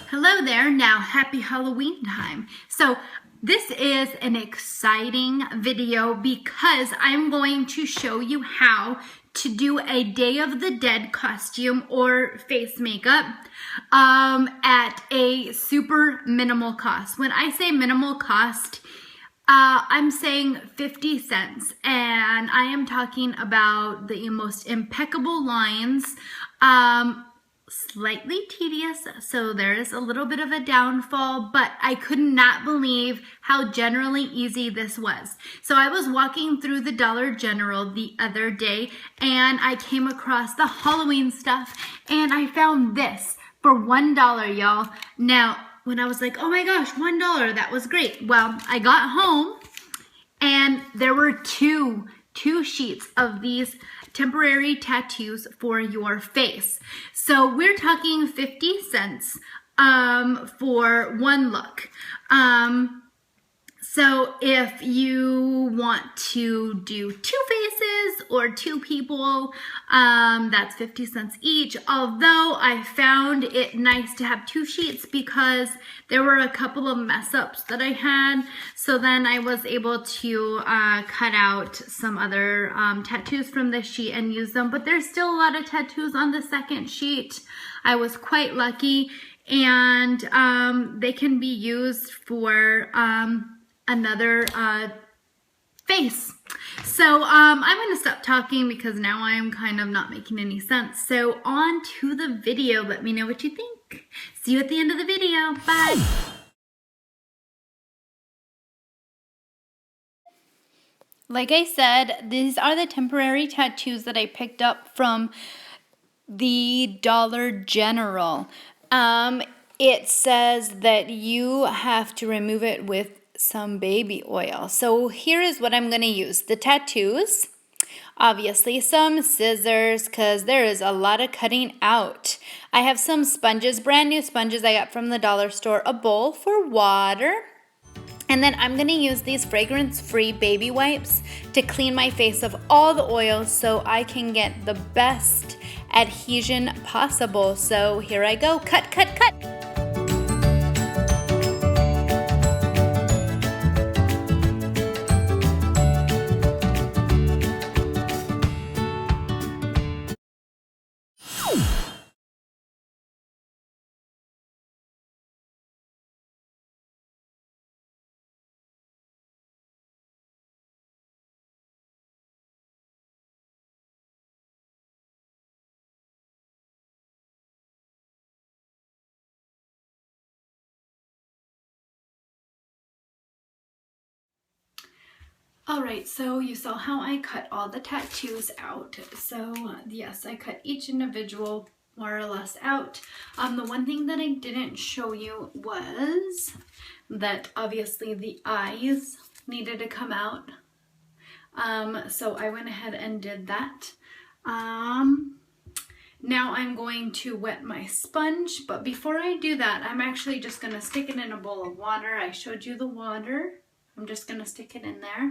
Hello there. Now, happy Halloween time. So this is an exciting video because I'm going to show you how to do a Day of the Dead costume or face makeup at a super minimal cost. When I say minimal cost, I'm saying 50 cents, and I am talking about the most impeccable lines, slightly tedious, so there is a little bit of a downfall, but I could not believe how generally easy this was. So I was walking through the Dollar General the other day, and I came across the Halloween stuff, and I found this for $1, y'all. Now, when I was like, oh my gosh, $1, that was great. Well, I got home and there were two sheets of these temporary tattoos for your face. So we're talking 50 cents for one look. So if you want to do two faces or two people, that's 50 cents each. Although I found it nice to have two sheets because there were a couple of mess ups that I had. So then I was able to cut out some other tattoos from this sheet and use them. But there's still a lot of tattoos on the second sheet. I was quite lucky, and they can be used for another face. So I'm going to stop talking because now I'm kind of not making any sense. So on to the video. Let me know what you think. See you at the end of the video. Bye. Like I said, these are the temporary tattoos that I picked up from the Dollar General. It says that you have to remove it with some baby oil. So here is what I'm going to use. The tattoos, obviously some scissors because there is a lot of cutting out. I have some sponges, brand new sponges I got from the dollar store, a bowl for water. And then I'm going to use these fragrance-free baby wipes to clean my face of all the oil so I can get the best adhesion possible. So here I go. Cut, cut, cut. Alright, so you saw how I cut all the tattoos out. So yes, I cut each individual more or less out. The one thing that I didn't show you was that obviously the eyes needed to come out. So I went ahead and did that. Now I'm going to wet my sponge, but before I do that, I'm actually just going to stick it in a bowl of water. I showed you the water. I'm just going to stick it in there.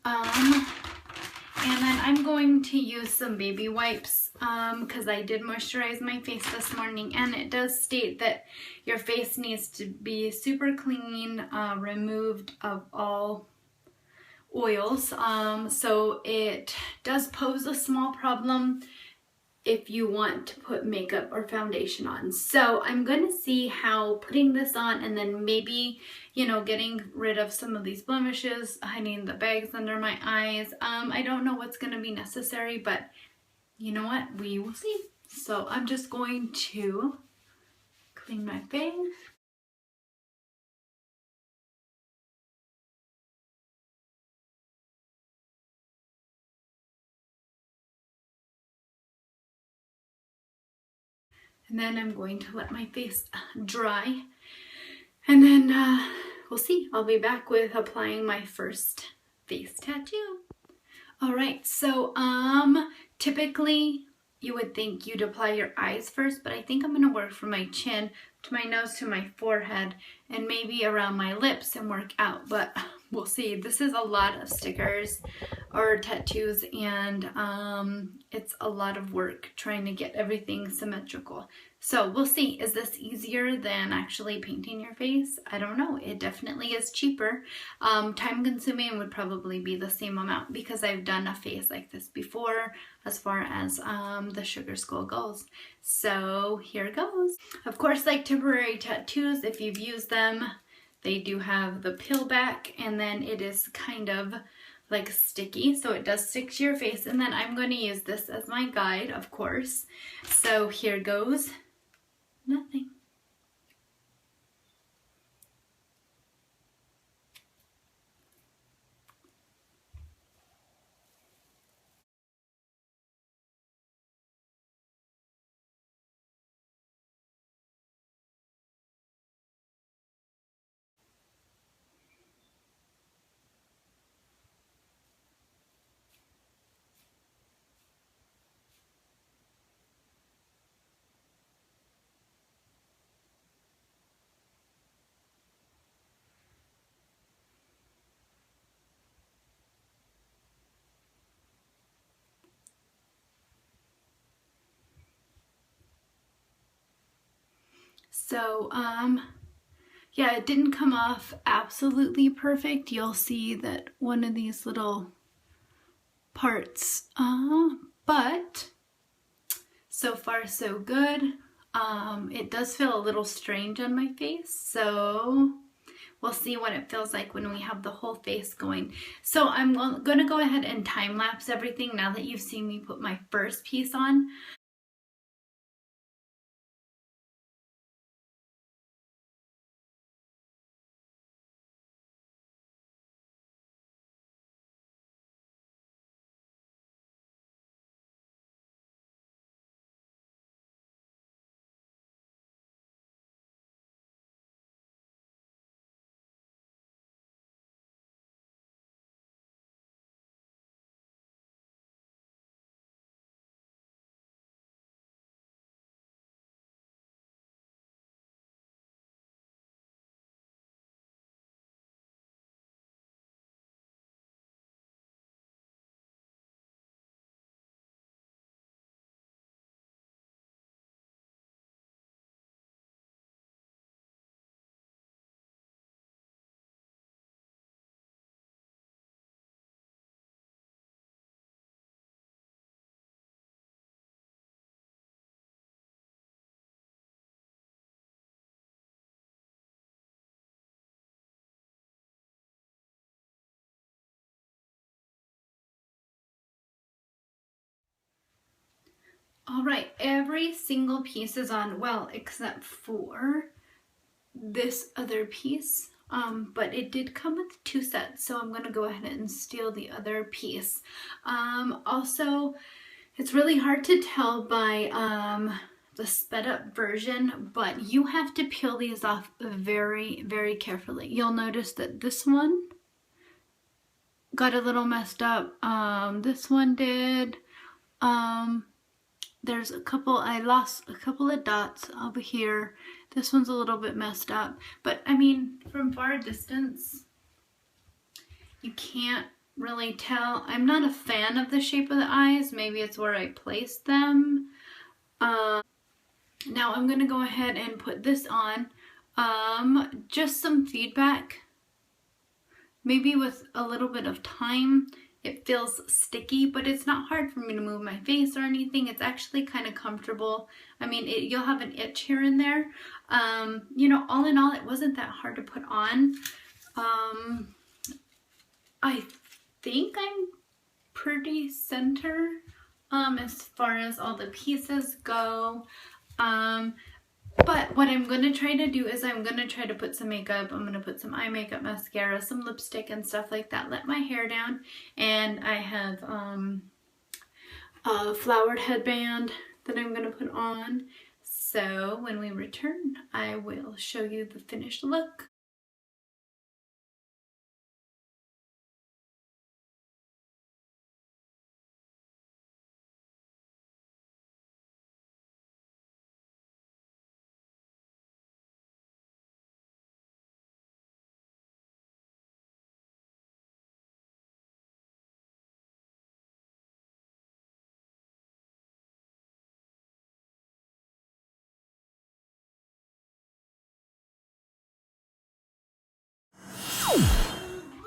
And then I'm going to use some baby wipes because I did moisturize my face this morning, and it does state that your face needs to be super clean, removed of all oils. So it does pose a small problem if you want to put makeup or foundation on. So I'm going to see how putting this on and then maybe, you know, getting rid of some of these blemishes, hiding the bags under my eyes. I don't know what's going to be necessary, but you know what? We will see. So I'm just going to clean my face. And then I'm going to let my face dry. And then we'll see. I'll be back with applying my first face tattoo. All right, so typically you would think you'd apply your eyes first, but I think I'm gonna work from my chin to my nose to my forehead and maybe around my lips and work out. But we'll see. This is a lot of stickers or tattoos, and it's a lot of work trying to get everything symmetrical. So we'll see. Is this easier than actually painting your face? I don't know. It definitely is cheaper. Time consuming would probably be the same amount because I've done a face like this before as far as the Sugar Skull goes. So here goes. Of course, like temporary tattoos, if you've used them, they do have the peel back, and then it is kind of like sticky, so it does stick to your face. And then I'm going to use this as my guide, of course. So here goes nothing. So, yeah, it didn't come off absolutely perfect. You'll see that one of these little parts, but so far so good. It does feel a little strange on my face, so we'll see what it feels like when we have the whole face going. So I'm going to go ahead and time lapse everything now that you've seen me put my first piece on. All right, every single piece is on, well, except for this other piece. But it did come with 2 sets, so I'm gonna go ahead and steal the other piece. Also, it's really hard to tell by the sped up version, but you have to peel these off very, very carefully. You'll notice that this one got a little messed up. This one did. There's a couple, I lost a couple of dots over here. This one's a little bit messed up, but I mean, from far distance, you can't really tell. I'm not a fan of the shape of the eyes. Maybe it's where I placed them. Now I'm gonna go ahead and put this on. Just some feedback. Maybe with a little bit of time, it feels sticky, but it's not hard for me to move my face or anything. It's actually kind of comfortable. I mean, you'll have an itch here and there. You know, all in all, it wasn't that hard to put on. I think I'm pretty center as far as all the pieces go. But what I'm going to try to do is I'm going to try to put some makeup. I'm going to put some eye makeup, mascara, some lipstick and stuff like that. Let my hair down. And I have a flowered headband that I'm going to put on. So when we return, I will show you the finished look.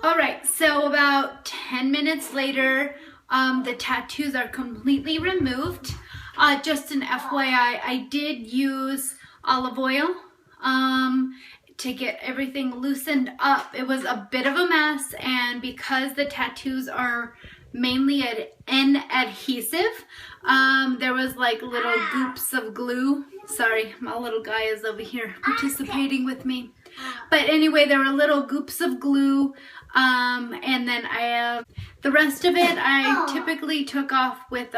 All right, so about 10 minutes later, the tattoos are completely removed. Just an FYI, I did use olive oil to get everything loosened up. It was a bit of a mess, and because the tattoos are mainly an adhesive, there was like little goops of glue. Sorry, my little guy is over here participating with me. But anyway, there were little goops of glue, and then the rest of it I typically took off with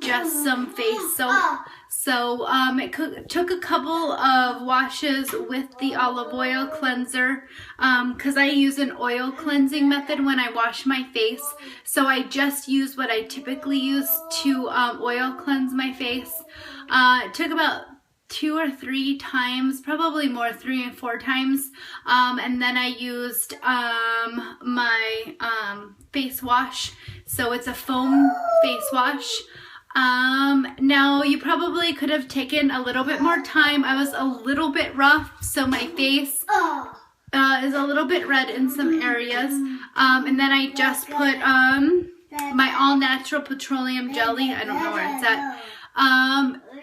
just some face soap. So it took a couple of washes with the olive oil cleanser, because I use an oil cleansing method when I wash my face. So I just use what I typically use to oil cleanse my face. It took about 2 or 3 times, probably more, 3 and 4 times, and then I used my face wash. So it's a foam face wash. Now you probably could have taken a little bit more time. I was a little bit rough, so my face is a little bit red in some areas. And then I just put my all-natural petroleum jelly. I don't know where it's at.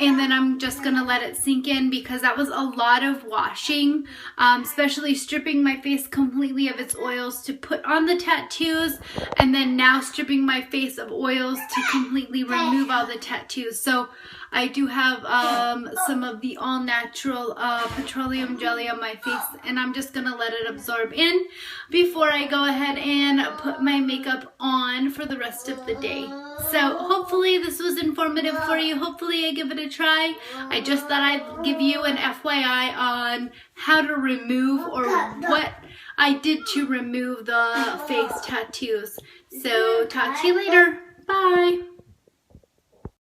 And then I'm just gonna let it sink in, because that was a lot of washing, especially stripping my face completely of its oils to put on the tattoos, and then now stripping my face of oils to completely remove all the tattoos. So I do have some of the all-natural petroleum jelly on my face, and I'm just gonna let it absorb in before I go ahead and put my makeup on for the rest of the day. So hopefully this was informative for you. Hopefully I give it a try. I just thought I'd give you an FYI on how to remove, or what I did to remove the face tattoos. So talk to you later. Bye.